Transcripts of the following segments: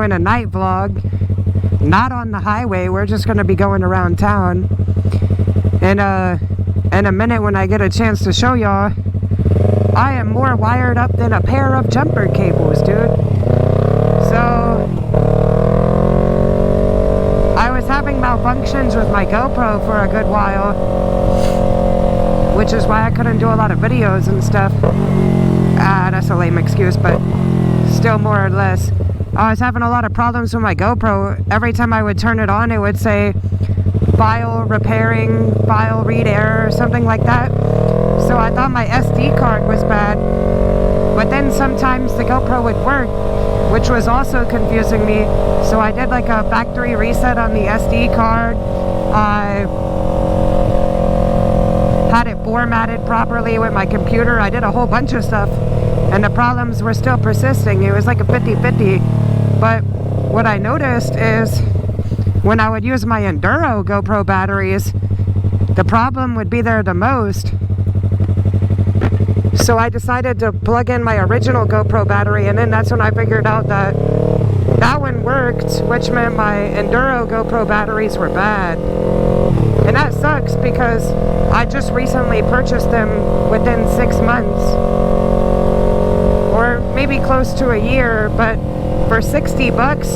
doing a night vlog, not on the highway. We're just going to be going around town. And in a minute when I get a chance to show y'all, I am more wired up than a pair of jumper cables, dude. So I was having malfunctions with my GoPro for a good while, which is why I couldn't do a lot of videos and stuff. That's a lame excuse, but still more or less. I was having a lot of problems with my GoPro. Every time I would turn it on, it would say file repairing, file read error, or something like that. So I thought my SD card was bad, but then sometimes the GoPro would work, which was also confusing me. So I did like a factory reset on the SD card. I had it formatted properly with my computer. I did a whole bunch of stuff, and the problems were still persisting. It was like a 50-50. But what I noticed is when I would use my Enduro GoPro batteries, the problem would be there the most. So I decided to plug in my original GoPro battery, and then that's when I figured out that that one worked, which meant my Enduro GoPro batteries were bad. And that sucks because I just recently purchased them within 6 months, or maybe close to a year, but for 60 bucks,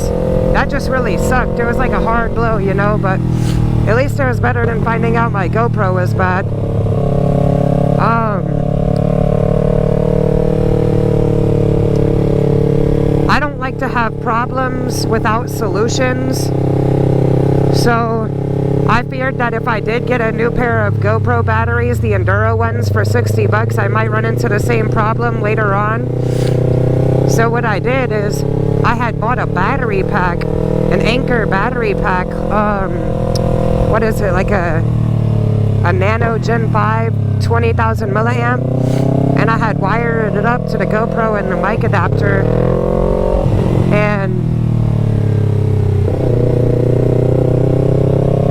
that just really sucked. It was like a hard blow, you know, but at least it was better than finding out my GoPro was bad. I don't like to have problems without solutions, so I feared that if I did get a new pair of GoPro batteries, the Enduro ones, for 60 bucks, I might run into the same problem later on. So what I did is I had bought a battery pack, an Anker battery pack. What is it, like a Nano Gen 5 20,000 milliamp, and I had wired it up to the GoPro and the mic adapter, and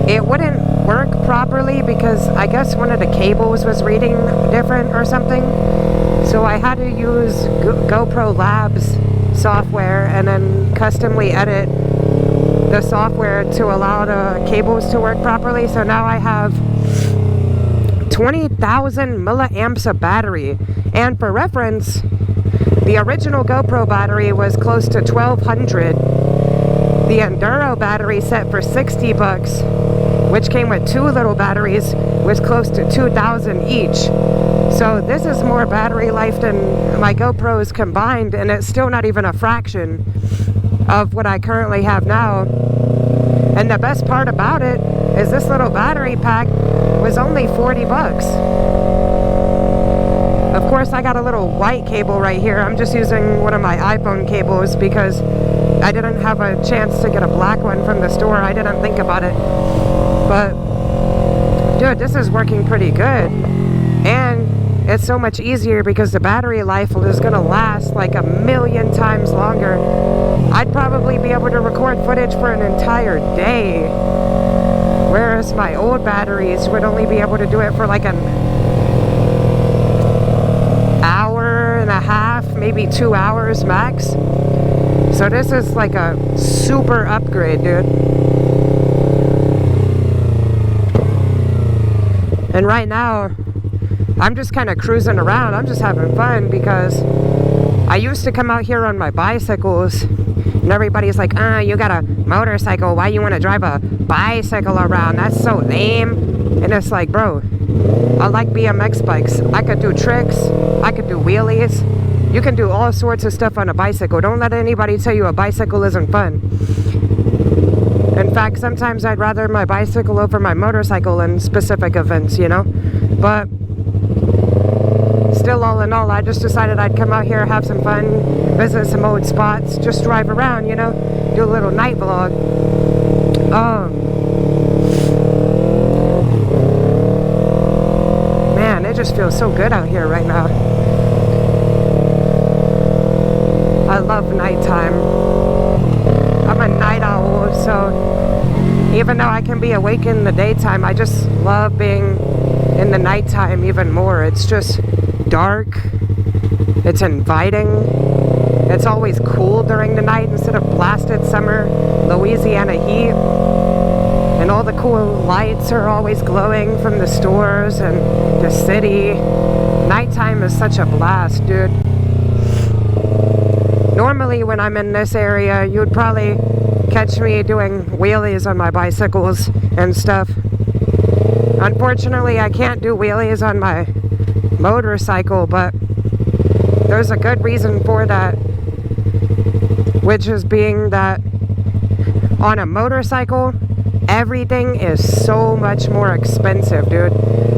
it wouldn't work properly because I guess one of the cables was reading different or something. So I had to use GoPro Labs software and then customly edit the software to allow the cables to work properly. So now I have 20,000 milliamps of battery. And for reference, the original GoPro battery was close to 1,200. The Enduro battery set for 60 bucks, which came with 2 little batteries, was close to 2,000 each. So this is more battery life than my GoPros combined, and it's still not even a fraction of what I currently have now. And the best part about it is this little battery pack was only 40 bucks. Of course, I got a little white cable right here. I'm just using one of my iPhone cables because I didn't have a chance to get a black one from the store. I didn't think about it. But, dude, this is working pretty good. And it's so much easier because the battery life is going to last like 1,000,000 times longer. I'd probably be able to record footage for an entire day, whereas my old batteries would only be able to do it for like an hour and a half, maybe 2 hours max. So this is like a super upgrade, dude. And right now, I'm just kind of cruising around. I'm just having fun because I used to come out here on my bicycles, and everybody's like, you got a motorcycle, why you want to drive a bicycle around? That's so lame. And it's like, bro, I like BMX bikes. I could do tricks, I could do wheelies. You can do all sorts of stuff on a bicycle. Don't let anybody tell you a bicycle isn't fun. In fact, sometimes I'd rather my bicycle over my motorcycle in specific events, you know? But still, all in all, I just decided I'd come out here, have some fun, visit some old spots, just drive around, you know, do a little night vlog. Man, it just feels so good out here right now. I love nighttime. I'm a night owl, so even though I can be awake in the daytime, I just love being in the nighttime even more. It's just dark, it's inviting, It's always cool during the night instead of blasted summer Louisiana heat. And all the cool lights are always glowing from the stores and the city. Nighttime is such a blast, dude. Normally when I'm in this area, you'd probably catch me doing wheelies on my bicycles and stuff. Unfortunately, I can't do wheelies on my motorcycle, but there's a good reason for that, which is being that on a motorcycle, everything is so much more expensive, dude.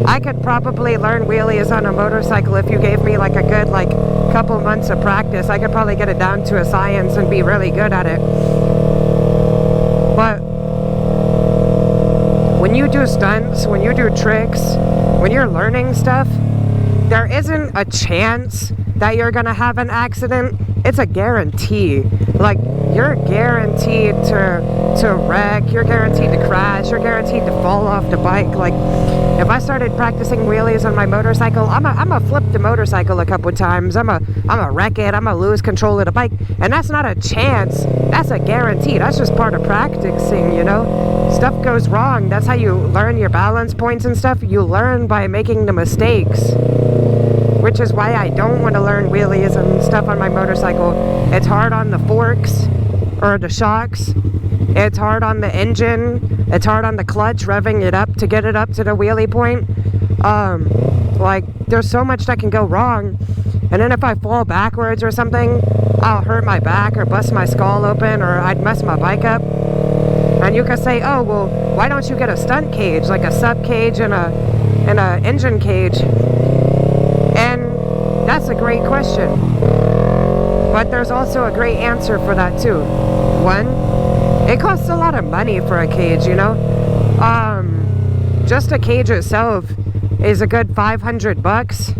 I could probably learn wheelies on a motorcycle if you gave me like a good couple months of practice. I could probably get it down to a science and be really good at it. But when you do stunts, when you do tricks, when you're learning stuff, there isn't a chance that you're gonna have an accident. It's a guarantee. Like, you're guaranteed to wreck, you're guaranteed to crash, you're guaranteed to fall off the bike. Like, if I started practicing wheelies on my motorcycle, I'm a flip the motorcycle a couple times. I'm a wreck it, I'm a lose control of the bike. And that's not a chance, that's a guarantee. That's just part of practicing, you know? Stuff goes wrong. That's how you learn your balance points and stuff. You learn by making the mistakes. Which is why I don't want to learn wheelies and stuff on my motorcycle. It's hard on the forks or the shocks. It's hard on the engine. It's hard on the clutch, revving it up to get it up to the wheelie point. Like, there's so much that can go wrong. And then if I fall backwards or something, I'll hurt my back or bust my skull open, or I'd mess my bike up. And you could say, oh, well, why don't you get a stunt cage, like a sub cage and a engine cage? And that's a great question. But there's also a great answer for that too. One, it costs a lot of money for a cage, you know? Just a cage itself is a good $500.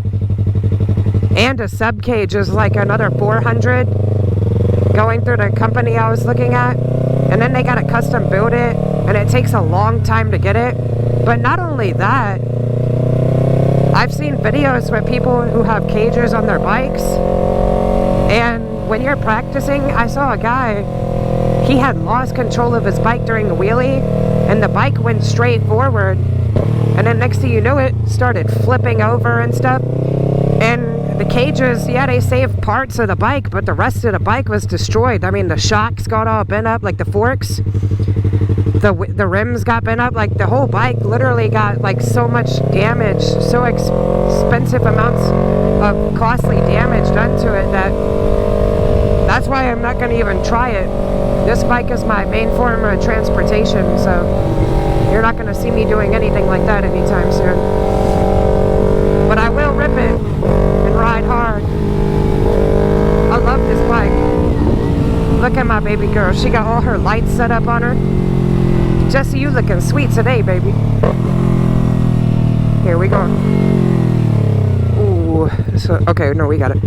And a sub cage is like another $400. Going through the company I was looking at. And then they gotta custom build it, and it takes a long time to get it. But not only that, I've seen videos with people who have cages on their bikes, and when you're practicing, I saw a guy, he had lost control of his bike during the wheelie, and the bike went straight forward, and then next thing you know, it started flipping over and stuff. And the cages, yeah, they saved parts of the bike, but the rest of the bike was destroyed. I mean, the shocks got all bent up, like the forks. The rims got bent up. Like, the whole bike literally got, like, so much damage, so expensive amounts of costly damage done to it that's why I'm not going to even try it. This bike is my main form of transportation, so you're not going to see me doing anything like that anytime soon. But I will rip it and ride hard. I love this bike. Look at my baby girl. She got all her lights set up on her. Jesse, you looking sweet today, baby. Here we go. Ooh. So, okay, no, we got it.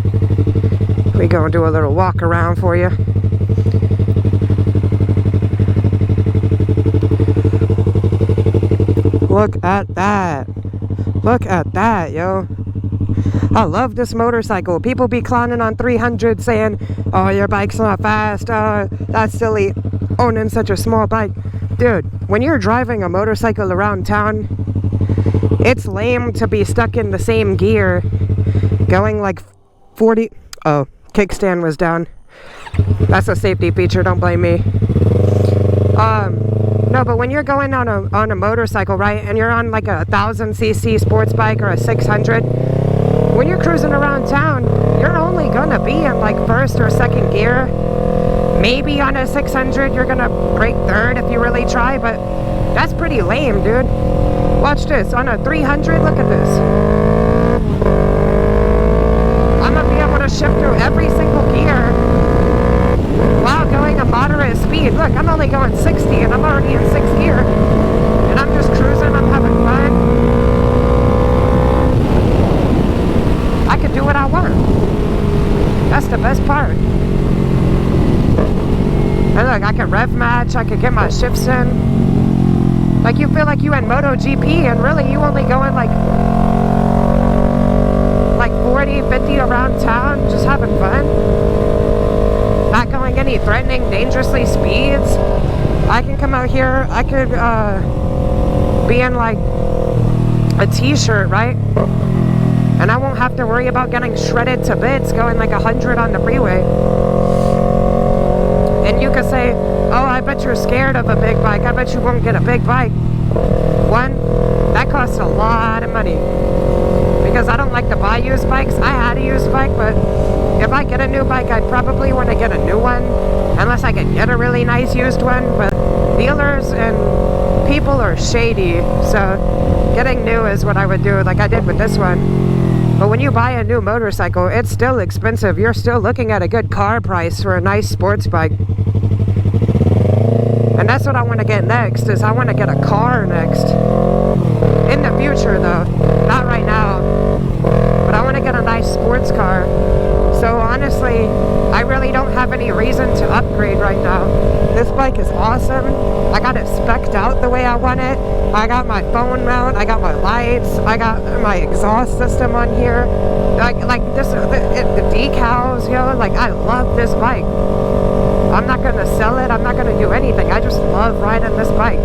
We gonna do a little walk around for you. Look at that. Look at that, yo. I love this motorcycle. People be clowning on 300 saying, oh, your bike's not fast. That's silly, owning such a small bike. Dude, when you're driving a motorcycle around town, it's lame to be stuck in the same gear, going like 40... Oh, kickstand was down. That's a safety feature, don't blame me. No, but when you're going on a motorcycle, right, and you're on like a 1000cc sports bike or a 600, when you're cruising around town, you're only gonna be in like first or second gear. Maybe on a 600 you're gonna break third if you really try, but that's pretty lame, dude. Watch this. On a 300, look at this. I'm gonna be able to shift through every single gear while going a moderate speed. Look, I'm only going 60 and I'm already in 6th gear. And I'm just cruising, I'm having fun. I can do what I want. That's the best part. And look, I can rev match, I can get my shifts in. Like, you feel like you in MotoGP, and really you only going like 40, 50 around town, just having fun. not going any threatening, dangerously speeds, I can come out here, I could be in like a t-shirt, right? And I won't have to worry about getting shredded to bits going like 100 on the freeway. And you could say, oh, I bet you're scared of a big bike. I bet you won't get a big bike. One, that costs a lot of money. Because I don't like to buy used bikes. I had a used bike, but if I get a new bike, I'd probably want to get a new one. Unless I could get a really nice used one. But dealers and people are shady. So getting new is what I would do, like I did with this one. But when you buy a new motorcycle, it's still expensive. You're still looking at a good car price for a nice sports bike. And that's what I want to get next, is I want to get a car next. In the future though, not right now. But I want to get a nice sports car. So honestly, I really don't have any reason to upgrade right now. This bike is awesome. I got it spec'd out the way I want it. I got my phone mount, I got my lights, I got my exhaust system on here. Like this, the decals, you know, like I love this bike. I'm not gonna sell it, I'm not gonna do anything. I just love riding this bike.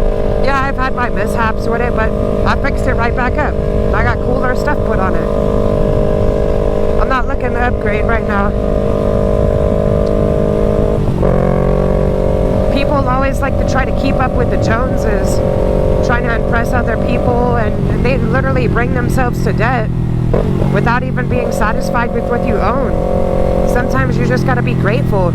Yeah, I've had my mishaps with it, but I fixed it right back up. I got cooler stuff put on it. I'm not looking to upgrade right now. People always like to try to keep up with the Joneses, trying to impress other people, and they literally bring themselves to debt without even being satisfied with what you own. Sometimes you just gotta be grateful.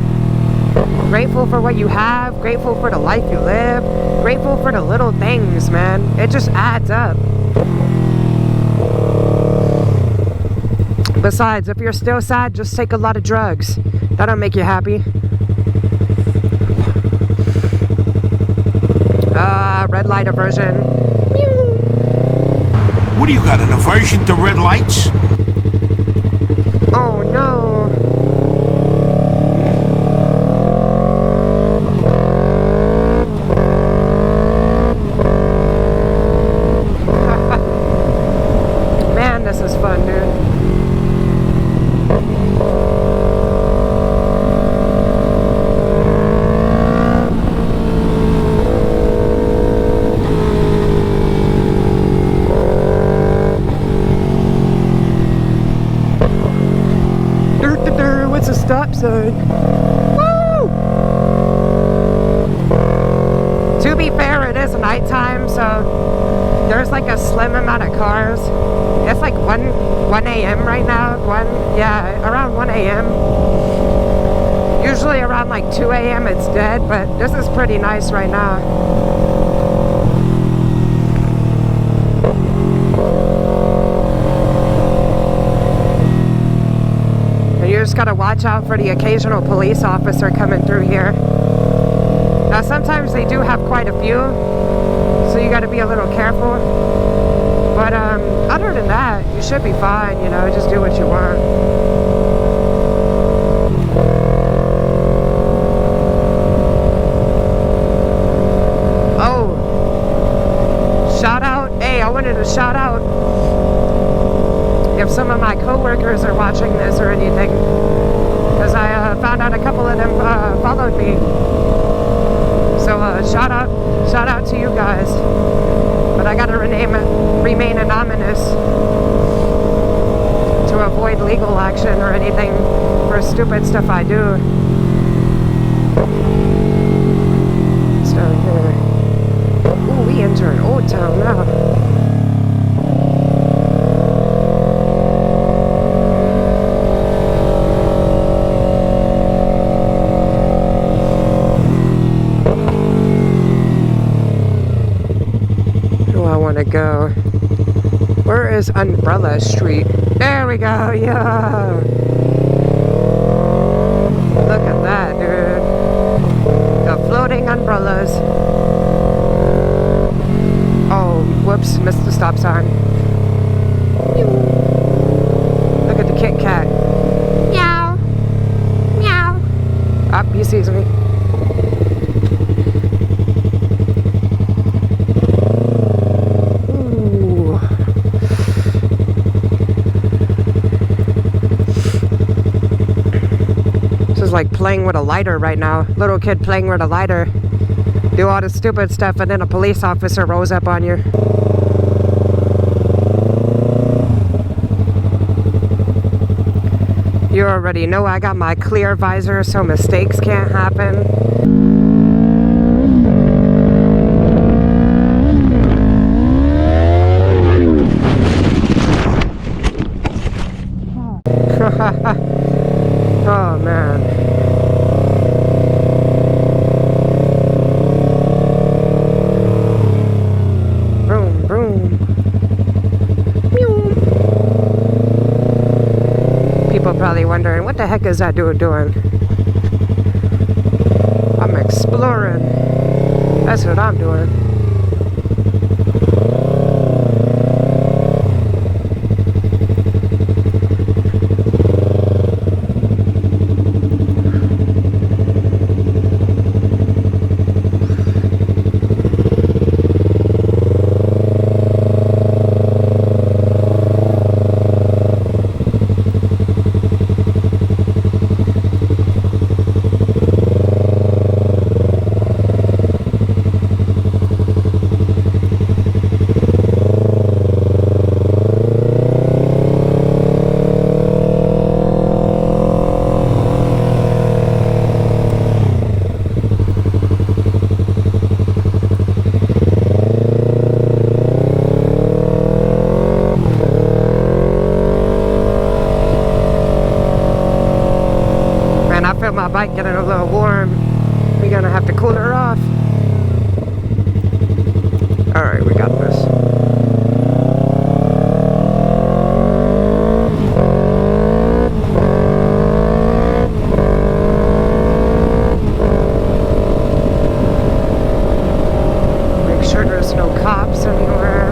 Grateful for what you have, grateful for the life you live, grateful for the little things, man. It just adds up. Besides, if you're still sad, just take a lot of drugs. That'll make you happy. Red light aversion. What do you got, an aversion to red lights? Oh no. Man, this is fun, dude. What's a stop sign? Woo! To be fair, it is nighttime, so there's like a slim amount of cars. It's like 1 a.m. right now. Around 1 a.m. Usually around like 2 a.m. it's dead, but this is pretty nice right now. You just gotta watch out for the occasional police officer coming through here. Now sometimes they do have quite a few, so you gotta be a little careful. But other than that, you should be fine, you know, just do what you want. Oh, shout out, hey, I wanted to shout out if some of my coworkers are watching this or anything, because I found out a couple of them followed me. So shout out to you guys. But I gotta remain anonymous to avoid legal action or anything for stupid stuff I do. It's down here. Ooh, we entering Old Town now. To go. Where is Umbrella Street? There we go, yeah. Look at that, dude. The floating umbrellas. Oh, whoops, missed the stop sign. Look at the Kit Kat. Meow. Meow. Ah, he sees me. like playing with a lighter right now. Little kid playing with a lighter. Do all the stupid stuff and then a police officer rolls up on you. You already know I got my clear visor so mistakes can't happen. Oh man. Boom, boom. Meow. People probably wondering, what the heck is that dude doing? I'm exploring. That's what I'm doing. My bike getting a little warm. We're gonna have to cool her off. Alright, we got this. Make sure there's no cops anywhere.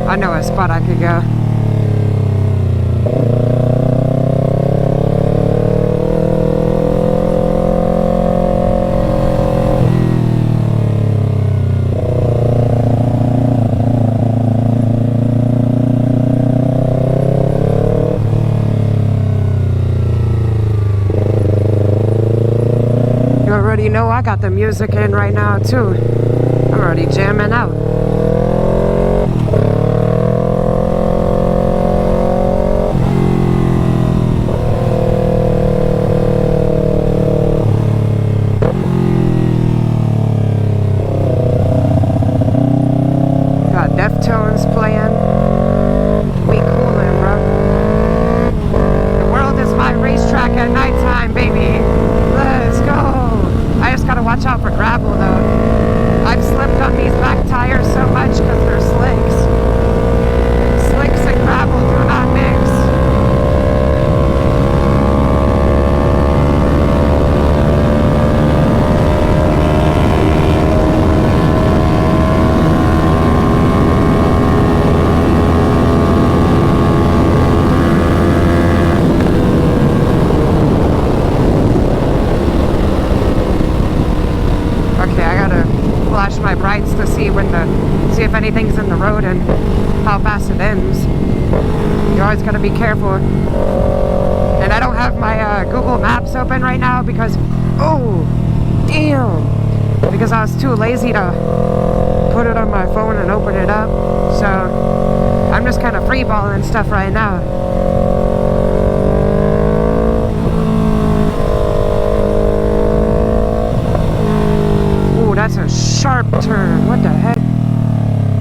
I know a spot I could go. You already know I got the music in right now too. I'm already jamming out. Deftones playing. We coolin', bro. The world is my racetrack at nighttime, baby. Let's go. I just gotta watch out for gravel, though. I've slipped on these back tires always gotta be careful. And I don't have my Google Maps open right now because, oh, damn. Because I was too lazy to put it on my phone and open it up. So I'm just kind of freeballing stuff right now. Ooh, that's a sharp turn. What the heck?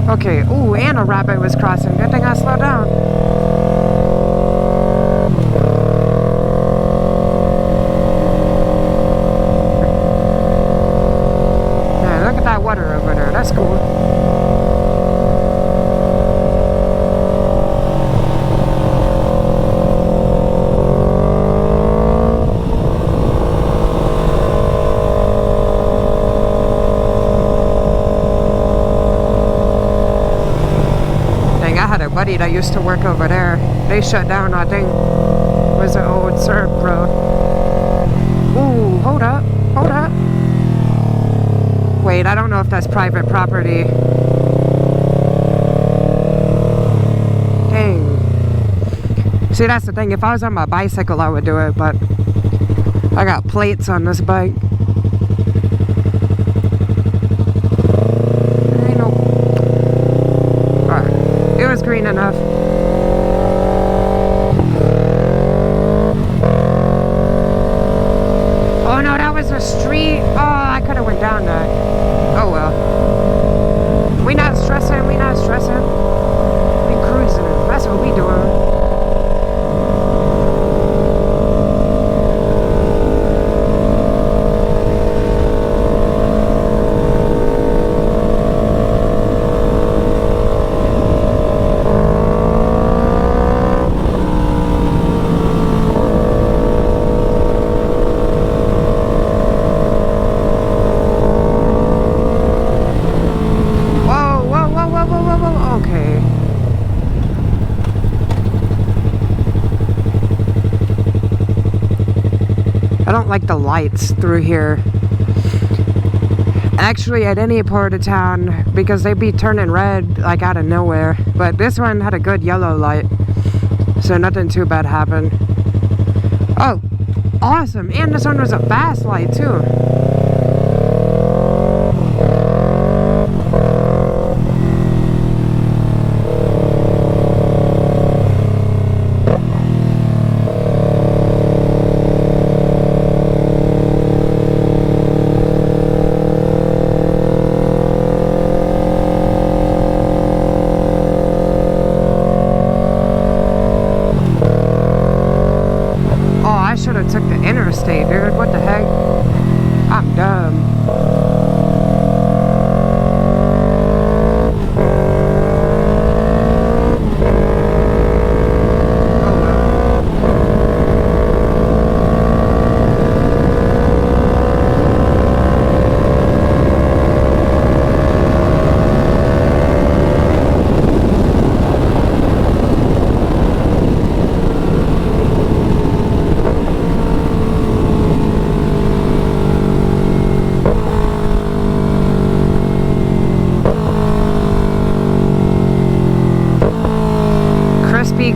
Okay, ooh, and a rabbit was crossing. Good thing I slowed down. Yeah, look at that water over there. That's cool. Buddy that used to work over there. They shut down, I think. Was an old Serb, bro. Ooh, hold up. Hold up. Wait, I don't know if that's private property. Dang. See, that's the thing. If I was on my bicycle, I would do it, but I got plates on this bike. It was green enough. Oh no, that was a street. Oh, I could have went down that. Oh well. We not stressing, we not stressing. We cruising. That's what we doing. I don't like the lights through here. Actually, at any part of town, because they'd be turning red like out of nowhere. But this one had a good yellow light, so nothing too bad happened. Oh, awesome! And this one was a fast light too. Took the interstate, dude. What the heck? I'm dumb.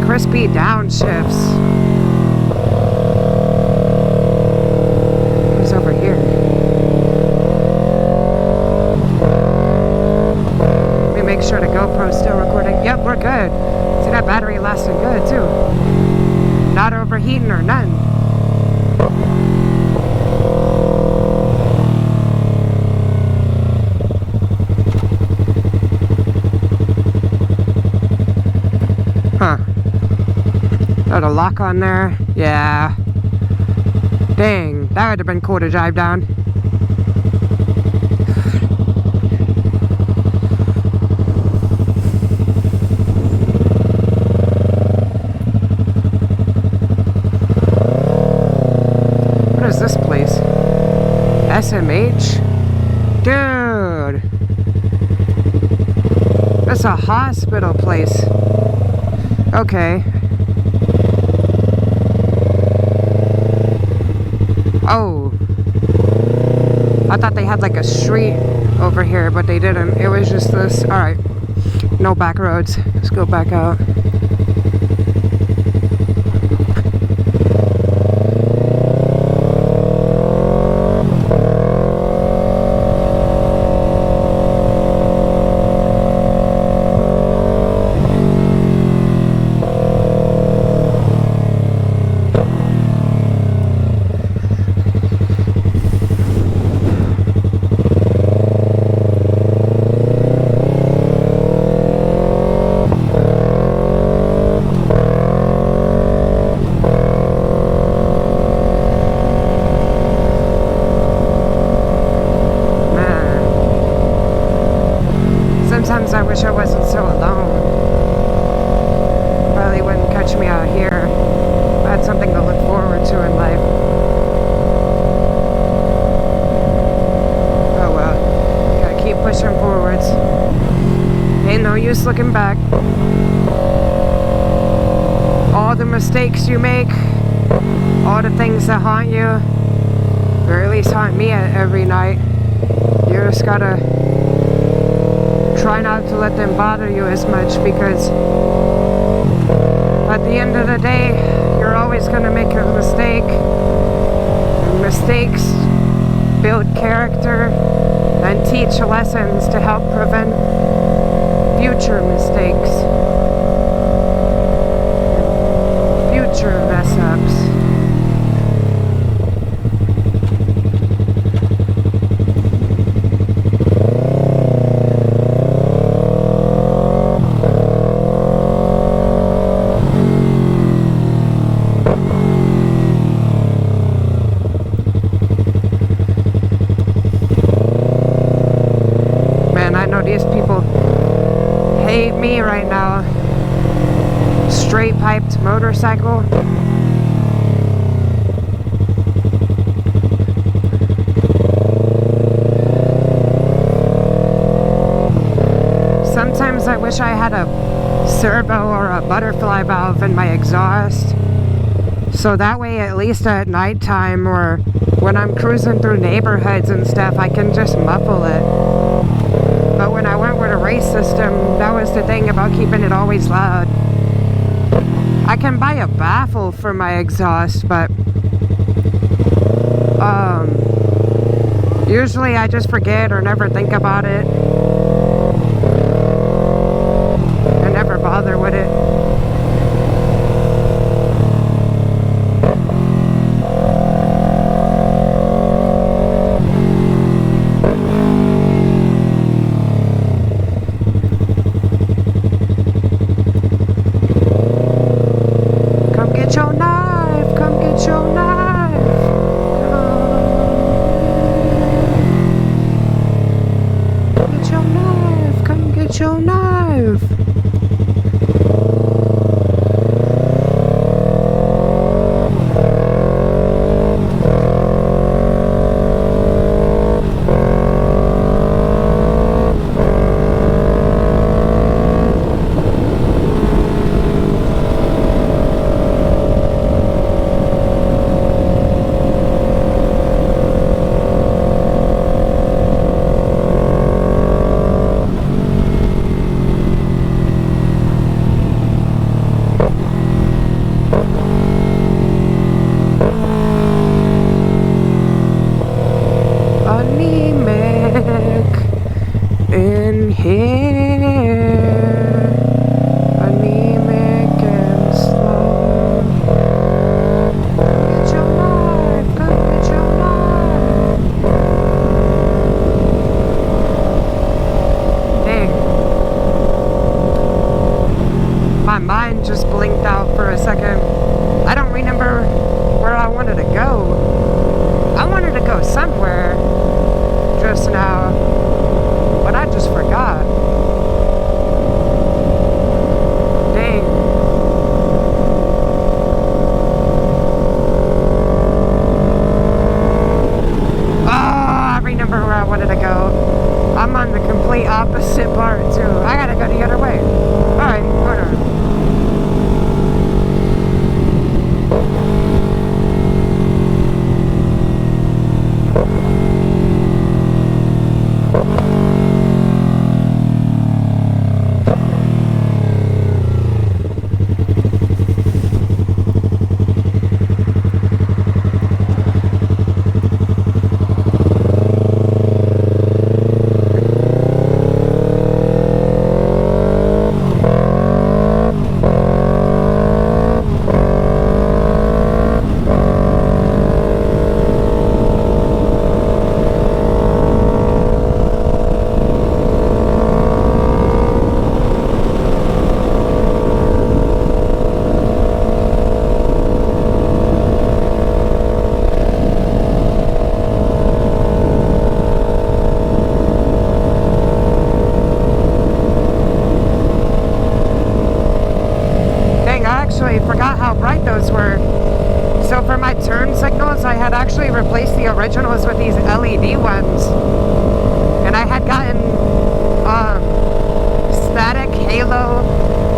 Crispy downshifts. Who's over here? Let me make sure the GoPro's still recording. Yep, we're good. See, that battery lasting good too. Not overheating or none. Huh. Got a lock on there? Yeah. Dang, that would have been cool to drive down. What is this place? SMH? Dude! That's a hospital place. Okay. Oh. I thought they had like a street over here, but they didn't. It was just this. Alright. No back roads. Let's go back out. just looking back. All the mistakes you make, all the things that haunt you, or at least haunt me every night. You just gotta try not to let them bother you as much, because at the end of the day, you're always gonna make a mistake. And mistakes build character and teach lessons to help prevent future mistakes, future mess-ups. These people hate me right now. Straight piped motorcycle. Sometimes I wish I had a servo or a butterfly valve in my exhaust, so that way at least at nighttime or when I'm cruising through neighborhoods and stuff, I can just muffle it. But when I went with a race system, that was the thing about keeping it always loud. I can buy a baffle for my exhaust, but usually I just forget or never think about it. I never bother with it. Your knife. In here, anemic and slow. Get your knife, come get your knife. Dang. My mind just blinked out for a second. I don't remember where I wanted to go. I wanted to go somewhere just now, but I just forgot. Dang. Oh, I remember where I wanted to go. I'm on the complete opposite part too. I gotta go the other way. Alright, hold on. Forgot how bright those were. So for my turn signals, I had actually replaced the originals with these LED ones, and I had gotten static halo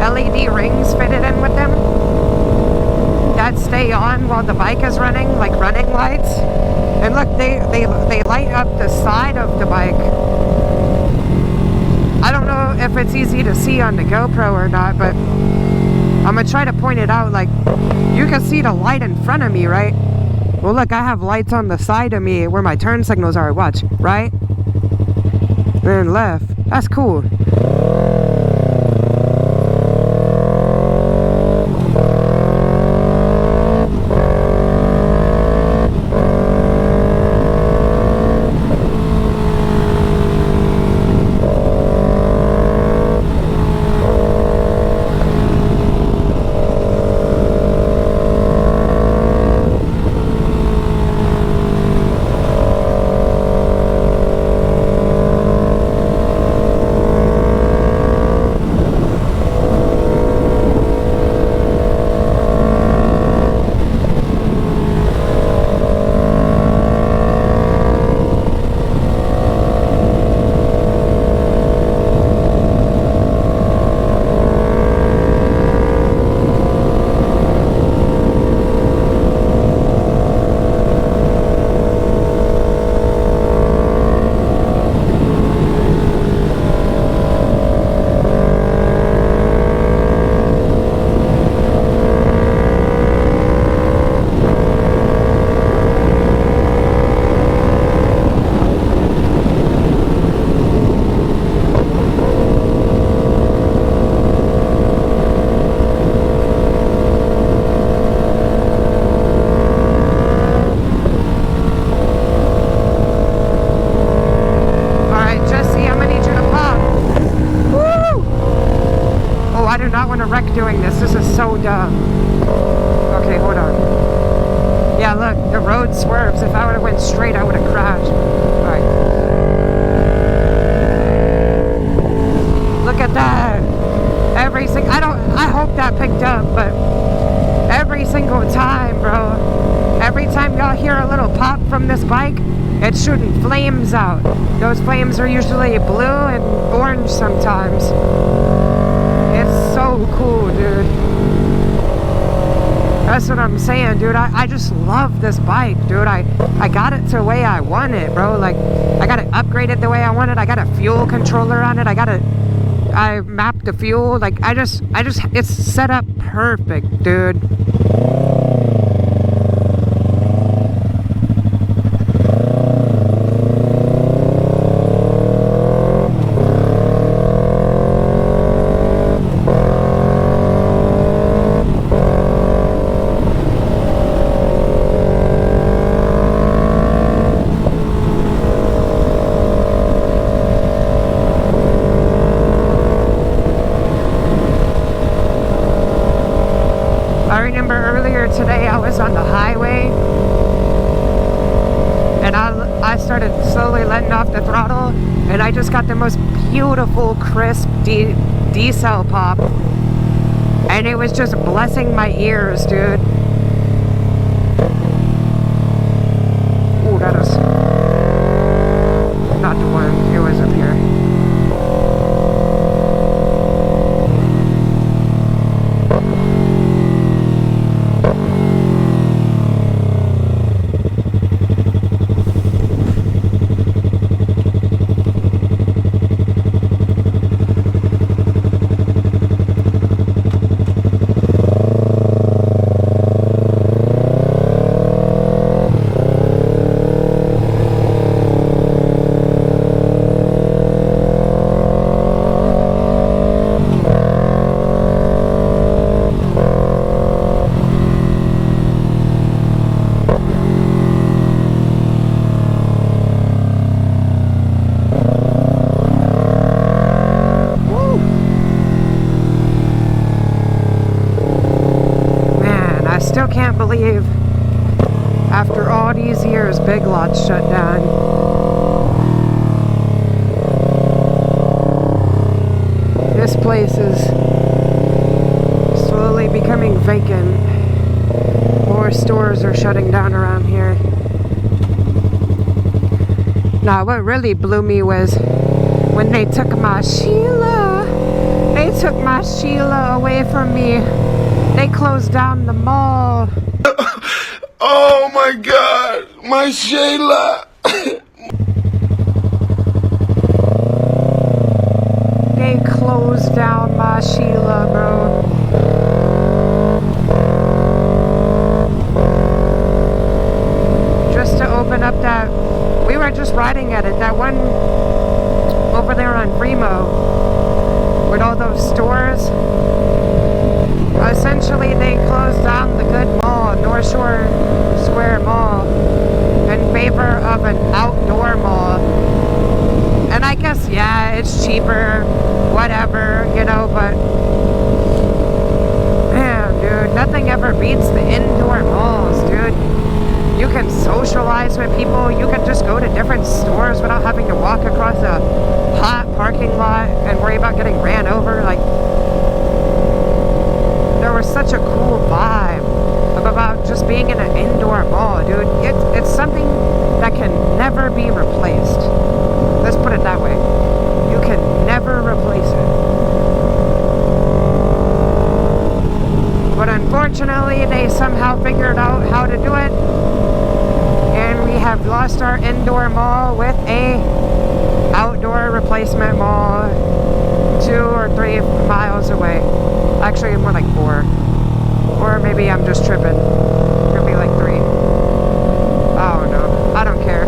LED rings fitted in with them that stay on while the bike is running, like running lights. And look, they light up the side of the bike. I don't know if it's easy to see on the GoPro or not, but I'm gonna try to point it out. Like, you can see the light in front of me, right? Well, look, I have lights on the side of me where my turn signals are. Watch, right? And left. That's cool. Doing this is so dumb. Okay, hold on. Yeah, look, the road swerves. If I would have went straight, I would have crashed. Alright. Look at that. I hope that picked up, but every single time, bro. Every time y'all hear a little pop from this bike, it's shooting flames out. Those flames are usually blue and orange sometimes. It's so cool, dude. That's what I'm saying, dude. I just love this bike, dude. I got it to the way I want it, bro. Like, I got it upgraded the way I want it. I got a fuel controller on it. I mapped the fuel. Like, it's set up perfect, dude. I remember earlier today I was on the highway and I started slowly letting off the throttle and I just got the most beautiful crisp D-cell pop and it was just blessing my ears, dude. Ooh, that is not the one. It was up here. Can't believe after all these years Big Lots shut down. This place is slowly becoming vacant. More stores are shutting down around here. Now what really blew me was when they took my Sheila They took my Sheila away from me. They closed down the mall. Oh my God, my Shayla. They closed down my Sheila, bro. Just to open up that, we were just riding at it, that one over there on Remo with all those stores. Essentially, they closed down the good mall, North Shore Square Mall, in favor of an outdoor mall. And I guess, yeah, it's cheaper, whatever, you know, but man, dude, nothing ever beats the indoor malls, dude. You can socialize with people. You can just go to different stores without having to walk across a hot parking lot and worry about getting ran over. Like, there was such a cool vibe about just being in an indoor mall, dude. It's something that can never be replaced. Let's put it that way. You can never replace it. But unfortunately, they somehow figured out how to do it. And we have lost our indoor mall with a outdoor replacement mall 2 or 3 miles away. Actually, more like 4. Or maybe I'm just tripping. Could be like 3. Oh no, I don't care.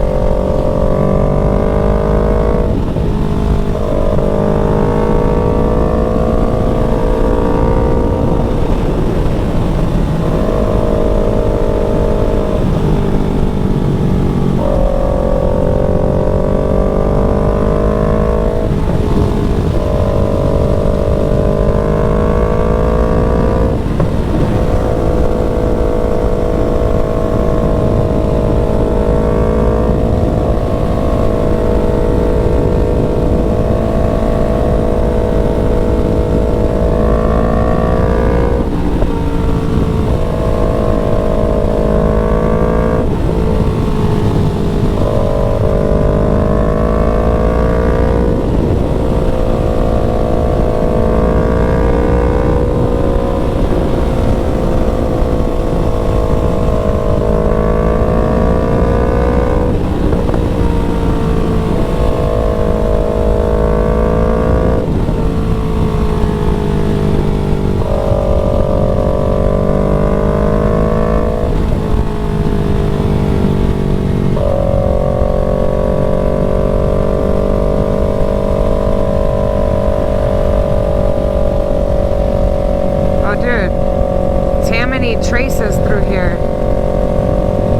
Traces through here.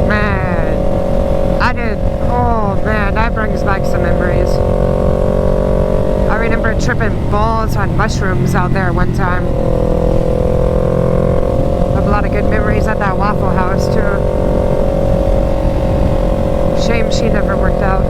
Man, oh man, that brings back some memories. I remember tripping balls on mushrooms out there one time. I have a lot of good memories at that Waffle House too. Shame she never worked out.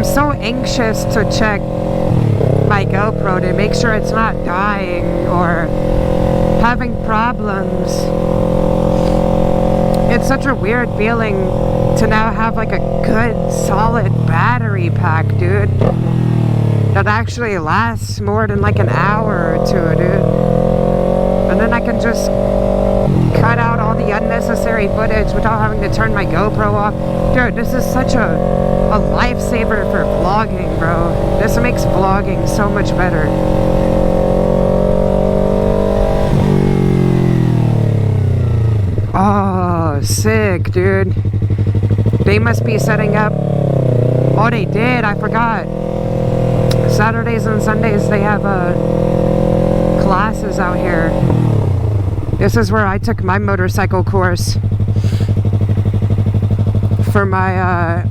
So anxious to check my GoPro to make sure it's not dying or having problems. It's such a weird feeling to now have like a good solid battery pack, dude, that actually lasts more than like an hour or 2, dude. And then I can just cut out all the unnecessary footage without having to turn my GoPro off. Dude, this is such a a lifesaver for vlogging, bro. This makes vlogging so much better. Oh, sick, dude. They must be setting up. Oh, they did. I forgot. Saturdays and Sundays they have classes out here. This is where I took my motorcycle course for my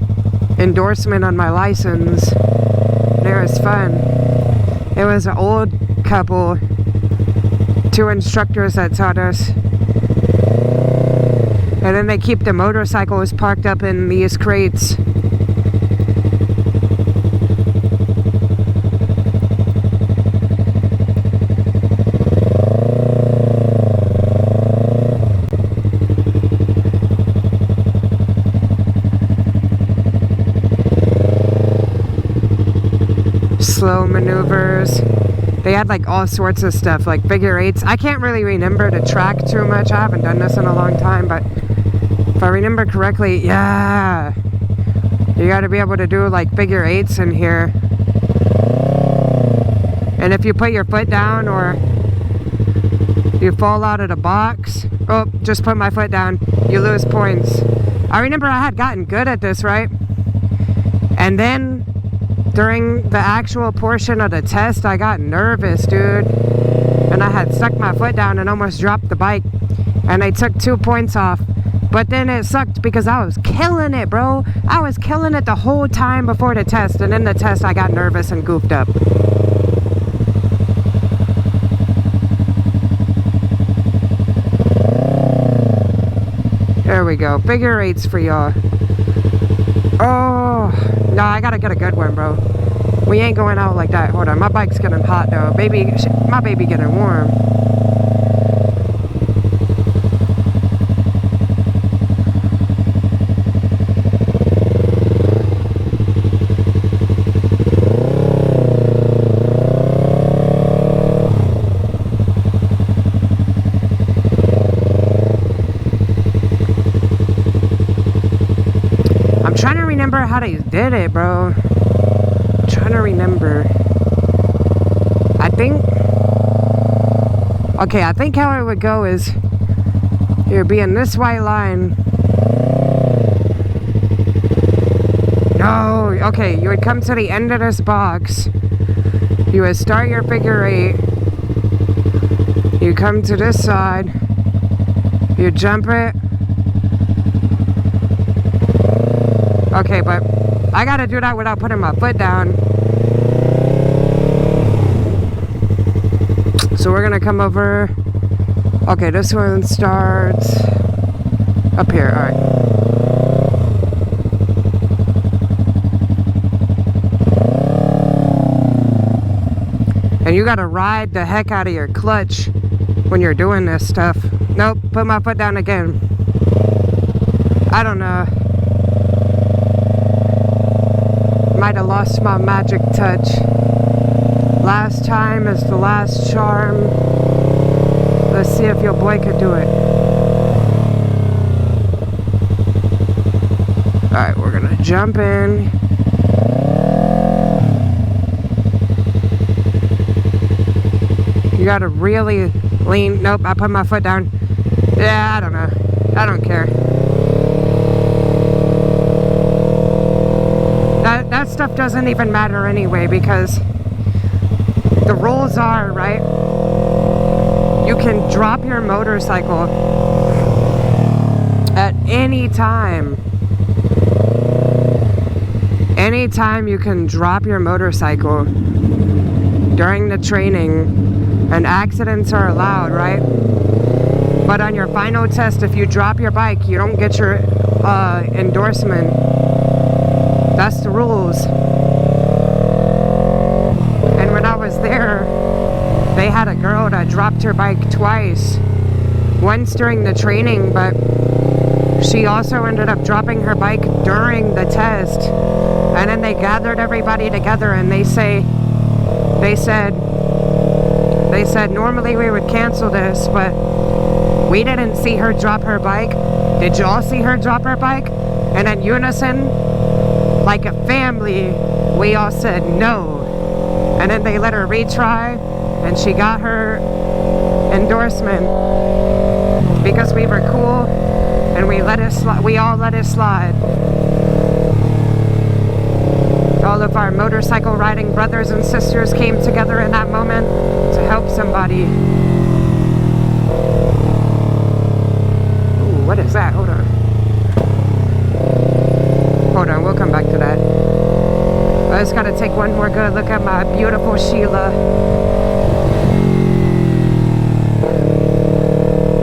endorsement on my license. It was fun. It was an old couple, 2 instructors that taught us. And then they keep the motorcycles parked up in these crates. Slow maneuvers. They had like all sorts of stuff, like figure eights. I can't really remember the track too much. I haven't done this in a long time, but if I remember correctly, yeah, you got to be able to do like figure eights in here. And if you put your foot down or you fall out of the box, oh, just put my foot down, you lose points. I remember I had gotten good at this, right? And then during the actual portion of the test, I got nervous, dude. And I had stuck my foot down and almost dropped the bike. And they took 2 points off. But then it sucked because I was killing it, bro. I was killing it the whole time before the test. And in the test, I got nervous and goofed up. There we go. Figure eights for y'all. Oh, no, I gotta get a good one, bro. We ain't going out like that. Hold on, my bike's getting hot, though. My baby getting warm. I'm trying to remember how they did it, bro. I'm trying to remember. I think how it would go is you'd be in this white line. No, okay, you would come to the end of this box. You would start your figure eight. You come to this side. You jump it. Okay, but I gotta do that without putting my foot down. So we're gonna come over. Okay, this one starts up here. Alright. And you gotta ride the heck out of your clutch when you're doing this stuff. Nope, put my foot down again. I don't know. Might have lost my magic touch. Last time is the last charm. Let's see if your boy could do it. Alright, we're gonna jump in. You gotta really lean. Nope, I put my foot down. Yeah, I don't know. I don't care. That stuff doesn't even matter anyway, because the rules are, right? You can drop your motorcycle at any time. Anytime you can drop your motorcycle during the training, and accidents are allowed, right? But on your final test, if you drop your bike, you don't get your endorsement. That's the rules. And when I was there, they had a girl that dropped her bike twice. Once during the training, but she also ended up dropping her bike during the test. And then they gathered everybody together and they said normally we would cancel this, but we didn't see her drop her bike. Did y'all see her drop her bike? And in unison, like a family, we all said no. And then they let her retry, and she got her endorsement because we were cool, and we all let it slide. All of our motorcycle riding brothers and sisters came together in that moment to help somebody. Ooh, what is that? Hold on. Hold on, we'll come back to that. I just gotta take one more good look at my beautiful Sheila.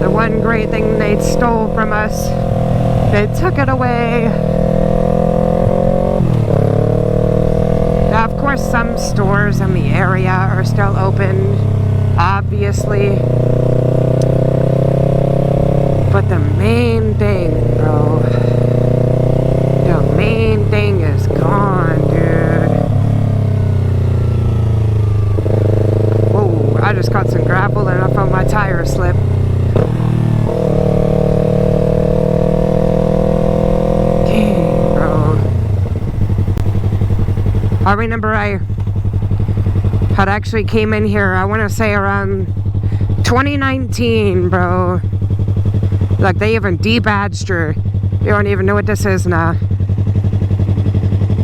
The one great thing they stole from us, they took it away. Now, of course, some stores in the area are still open, obviously. But the main thing, bro, the main thing is gone, dude. Whoa, I just caught some gravel and I felt my tire slip. Dang, bro. I remember I had actually came in here, I want to say around 2019, bro. Like, they even debadged her. You don't even know what this is now.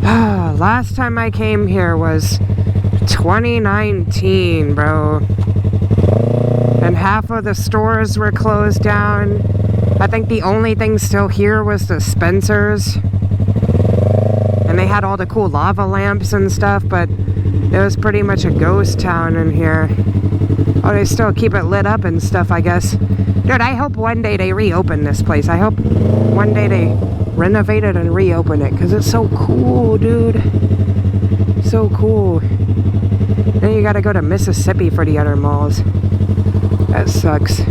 Last time I came here was 2019, bro. And half of the stores were closed down. I think the only thing still here was the Spencer's. And they had all the cool lava lamps and stuff, but it was pretty much a ghost town in here. Oh, they still keep it lit up and stuff, I guess. Dude, I hope one day they reopen this place. I hope one day they renovate it and reopen it, because it's so cool, dude. So cool. Then you gotta go to Mississippi for the other malls. That sucks.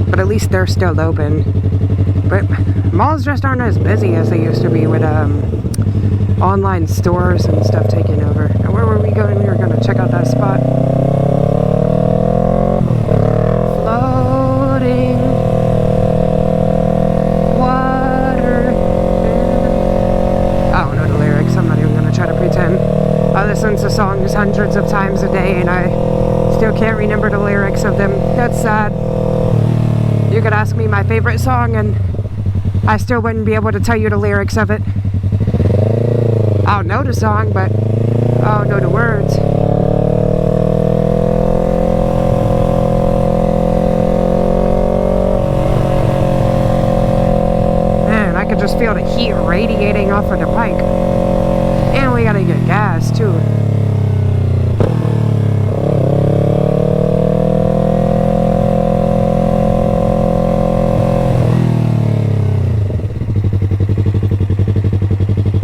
But at least they're still open. But malls just aren't as busy as they used to be with online stores and stuff taking over. And where were we going? We were going to check out that spot. Floating water. I don't know the lyrics. I'm not even going to try to pretend. I listen to songs hundreds of times a day and I still can't remember the lyrics of them. That's sad. You could ask me my favorite song and I still wouldn't be able to tell you the lyrics of it. I'll know the song, but I don't know the words. Man, I could just feel the heat radiating off of the bike. And we gotta get gas, too.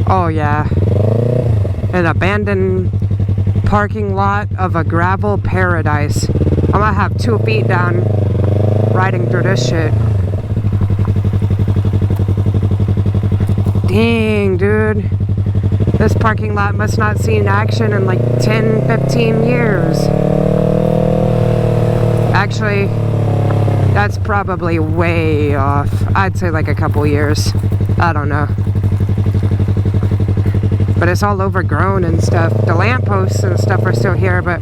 Oh, yeah. An abandoned parking lot of a gravel paradise. I'm gonna have 2 feet down riding through this shit. Dang, dude. This parking lot must not seen action in like 10, 15 years. Actually, that's probably way off. I'd say like a couple years. I don't know. But it's all overgrown and stuff. The lampposts and stuff are still here, but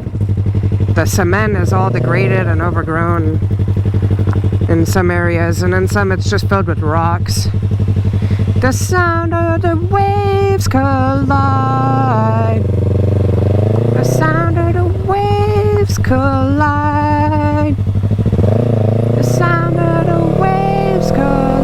the cement is all degraded and overgrown in some areas, and in some it's just filled with rocks. The sound of the waves collide. The sound of the waves collide. The sound of the waves collide.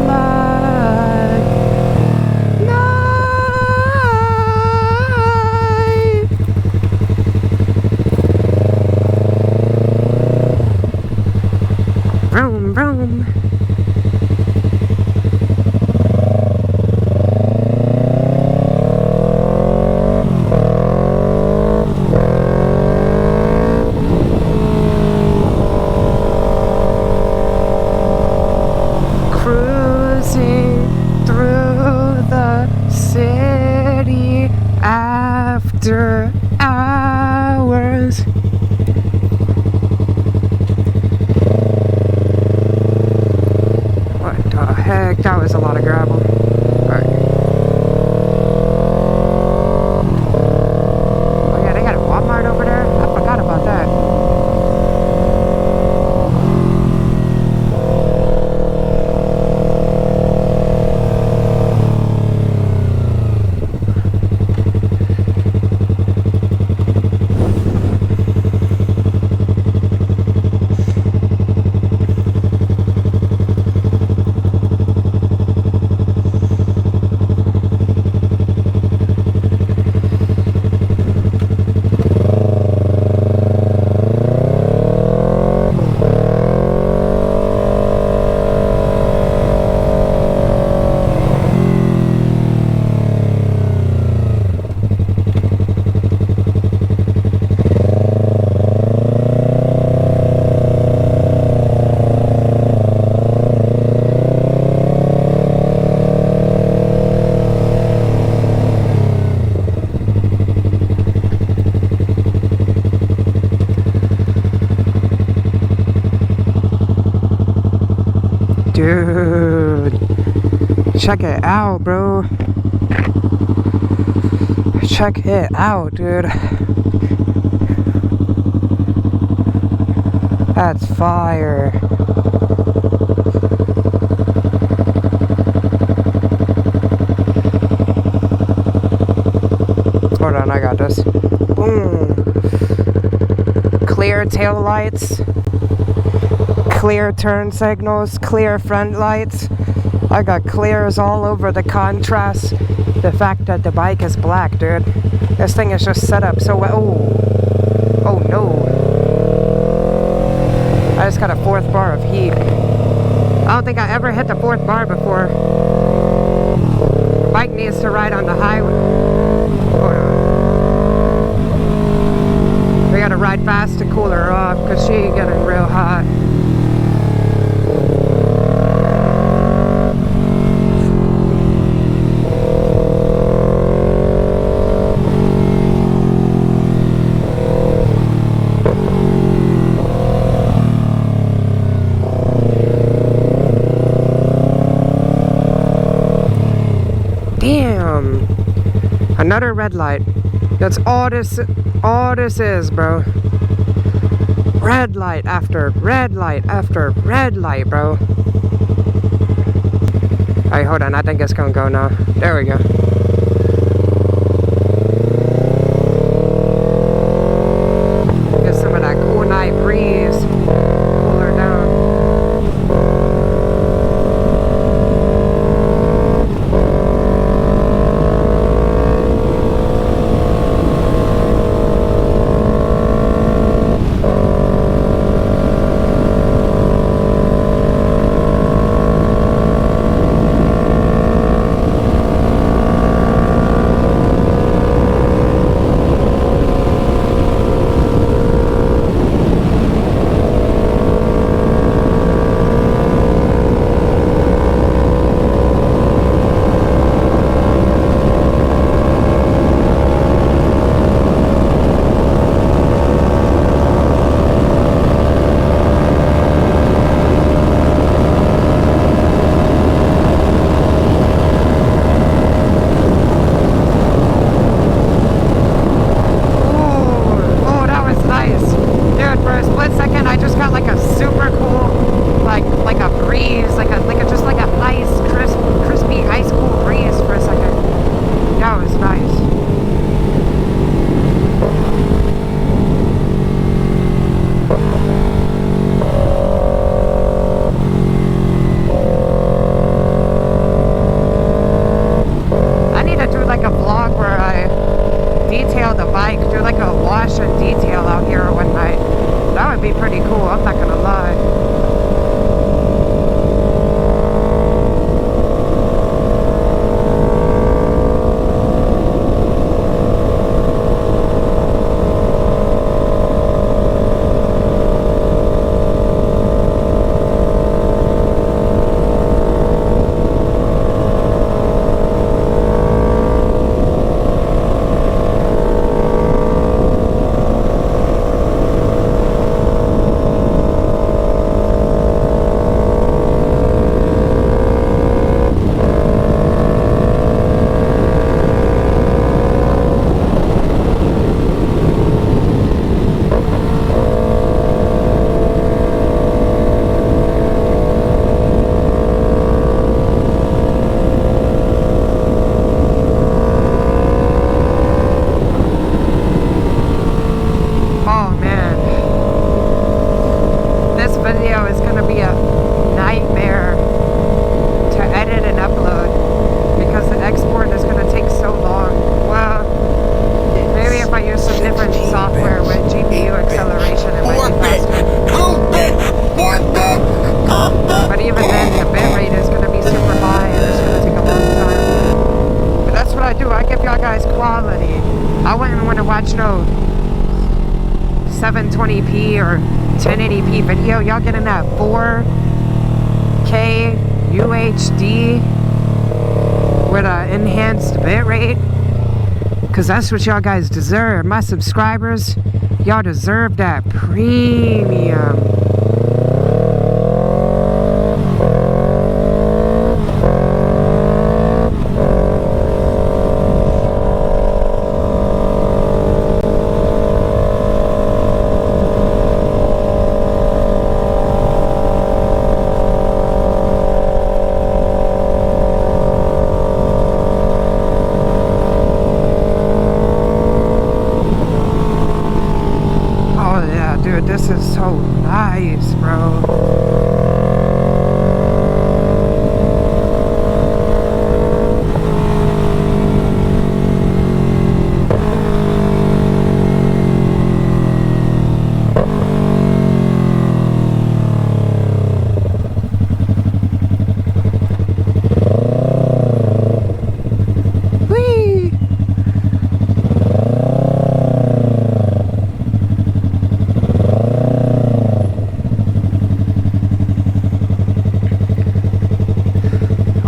Vroom, vroom. Cruising through the city after hours. Dude, check it out, bro. Check it out, dude. That's fire. Hold on, I got this. Boom. Clear tail lights. Clear turn signals, clear front lights. I got clears all over the contrast. The fact that the bike is black, dude. This thing is just set up so well. Oh no. I just got a 4th bar of heat. I don't think I ever hit the 4th bar before. Bike needs to ride on the highway. Hold on. We gotta ride fast to cool her off because she's getting real hot. Damn. Another red light. That's all this is, bro. Red light after red light after red light, bro. Alright, hold on. I think it's gonna go now. There we go. Get some of that cool night breeze. Cool her down. watch no 720p or 1080p video, y'all getting that 4K UHD with an enhanced bitrate, because that's what y'all guys deserve. My subscribers, y'all deserve that premium. dude, this is so nice, bro. Whee!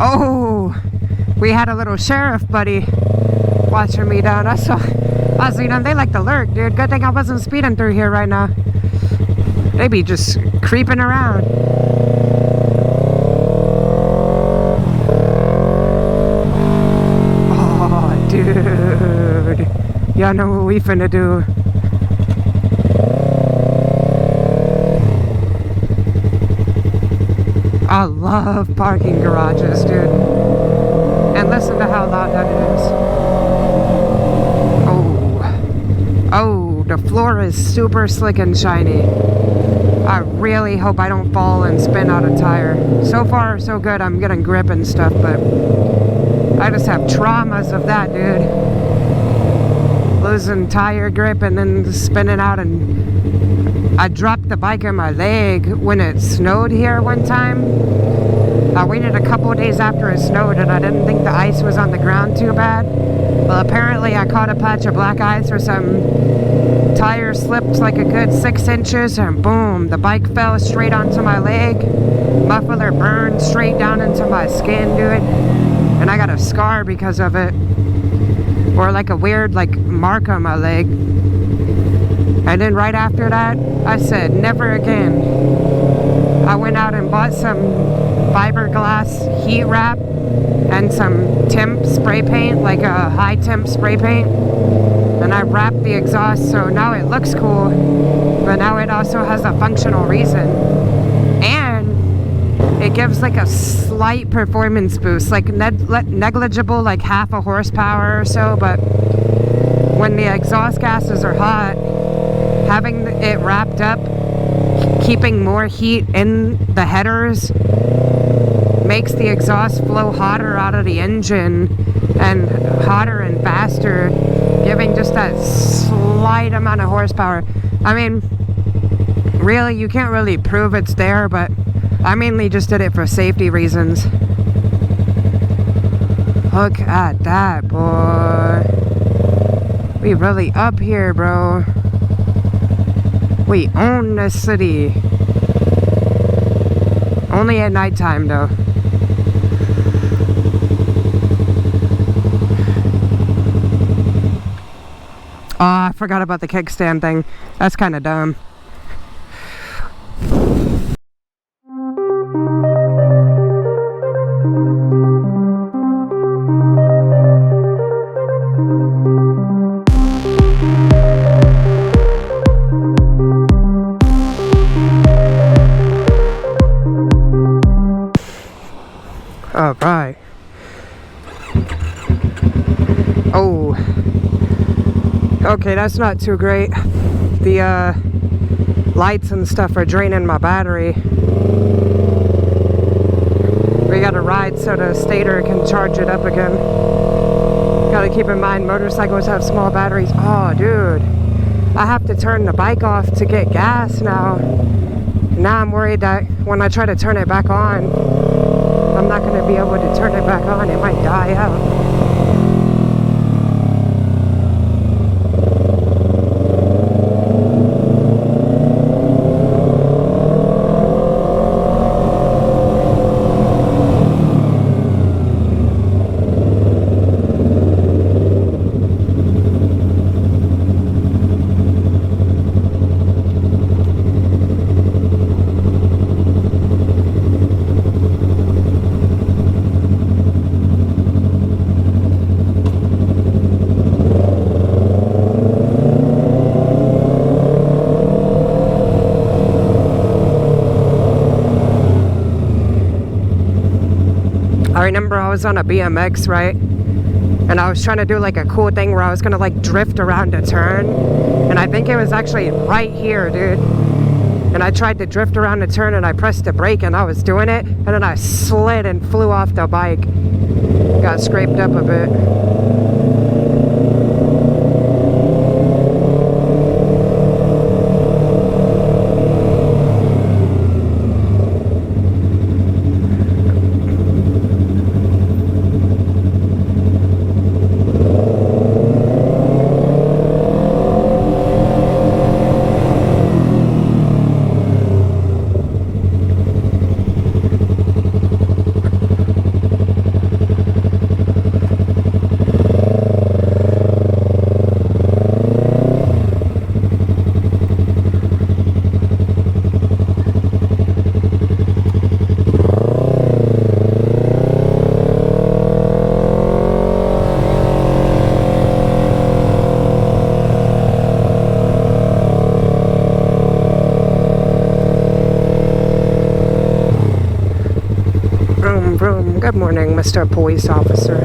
Oh, we had a little sheriff buddy watching me down. I was you know, they like to lurk, dude. Good thing I wasn't speeding through here right now. They be just creeping around. Oh, dude. Y'all know what we finna do. I love parking garages, dude. And listen to how loud that is. Oh, the floor is super slick and shiny. I really hope I don't fall and spin out a tire. So far, so good. I'm getting grip and stuff, but I just have traumas of that, dude. Losing tire grip and then spinning out, and I dropped the bike on my leg when it snowed here one time. I waited a couple of days after it snowed and I didn't think the ice was on the ground too bad. Well, apparently I caught a patch of black ice or something. Tire slipped like a good 6 inches and boom, the bike fell straight onto my leg. Muffler burned straight down into my skin, dude. And I got a scar because of it. Or like a weird like mark on my leg. And then right after that, I said, never again. I went out and bought some fiberglass heat wrap and some temp spray paint, like a high temp spray paint. And I wrapped the exhaust so now it looks cool, but now it also has a functional reason. And it gives like a slight performance boost, like negligible, like half a horsepower or so, but when the exhaust gases are hot, having it wrapped up, keeping more heat in the headers makes the exhaust flow hotter out of the engine and hotter and faster, giving just that slight amount of horsepower. I mean, really, you can't really prove it's there, but I mainly just did it for safety reasons. Look at that, boy. We really up here, bro. We own this city. Only at nighttime, though. Oh, I forgot about the kickstand thing. That's kind of dumb. All right. Oh. Okay, that's not too great. The lights and stuff are draining my battery. We gotta ride so the stator can charge it up again. Gotta keep in mind motorcycles have small batteries. Oh, dude. I have to turn the bike off to get gas now. Now I'm worried that when I try to turn it back on, I'm not gonna be able to turn it back on. It might die out. I remember I was on a BMX, right? And I was trying to do like a cool thing where I was gonna like drift around a turn, and I think it was actually right here, dude. And I tried to drift around the turn and I pressed the brake and I was doing it. And then I slid and flew off the bike. Got scraped up a bit. Good morning, Mr. Police Officer.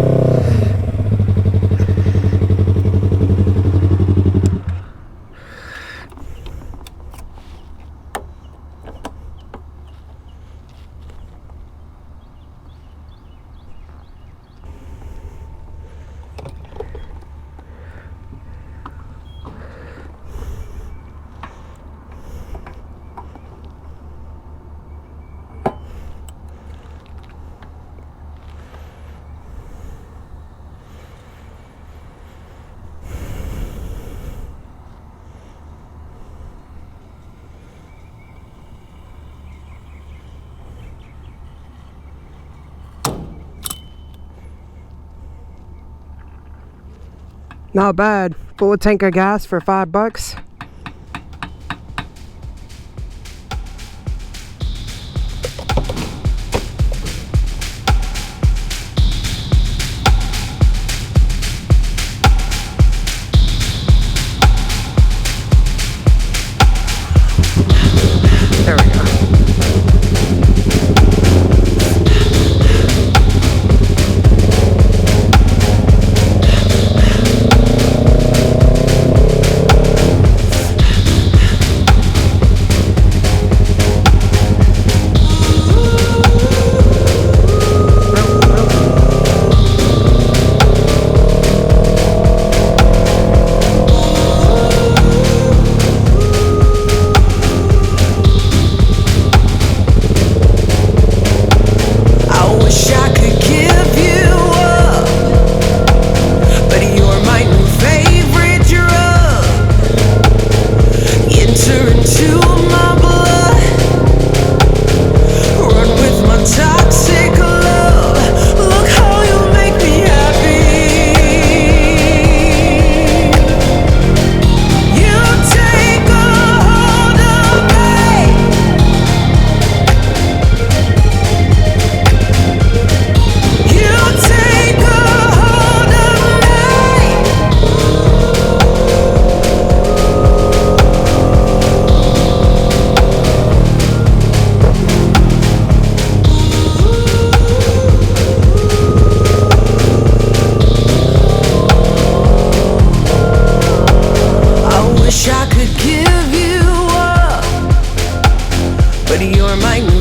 Not bad. Full tank of gas for $5. There we go. But you're my